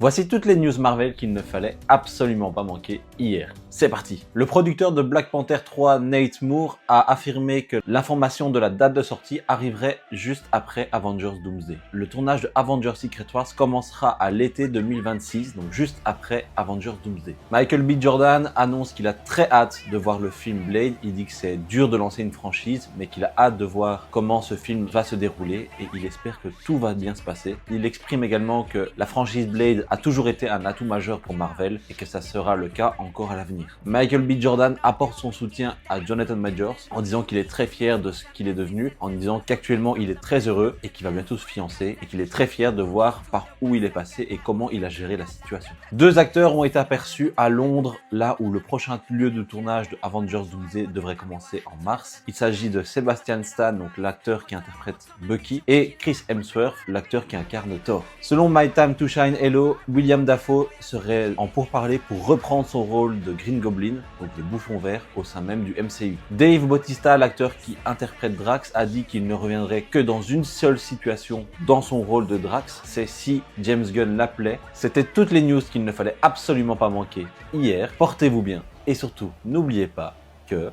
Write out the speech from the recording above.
Voici toutes les news Marvel qu'il ne fallait absolument pas manquer hier. C'est parti. Le producteur de Black Panther 3, Nate Moore, a affirmé que l'information de la date de sortie arriverait juste après Avengers Doomsday. Le tournage de Avengers Secret Wars commencera à l'été 2026, donc juste après Avengers Doomsday. Michael B. Jordan annonce qu'il a très hâte de voir le film Blade. Il dit que c'est dur de lancer une franchise, mais qu'il a hâte de voir comment ce film va se dérouler et il espère que tout va bien se passer. Il exprime également que la franchise Blade a toujours été un atout majeur pour Marvel et que ça sera le cas encore à l'avenir. Michael B. Jordan apporte son soutien à Jonathan Majors en disant qu'il est très fier de ce qu'il est devenu, en disant qu'actuellement il est très heureux et qu'il va bientôt se fiancer et qu'il est très fier de voir par où il est passé et comment il a géré la situation. Deux acteurs ont été aperçus à Londres, là où le prochain lieu de tournage de Avengers Doomsday devrait commencer en mars. Il s'agit de Sebastian Stan, donc l'acteur qui interprète Bucky, et Chris Hemsworth, l'acteur qui incarne Thor. Selon My Time to Shine Hello, William Dafoe serait en pourparlers pour reprendre son rôle de Green Goblin, donc le bouffon vert, au sein même du MCU. Dave Bautista, l'acteur qui interprète Drax, a dit qu'il ne reviendrait que dans une seule situation dans son rôle de Drax, c'est si James Gunn l'appelait. C'était toutes les news qu'il ne fallait absolument pas manquer hier. Portez-vous bien et surtout, n'oubliez pas que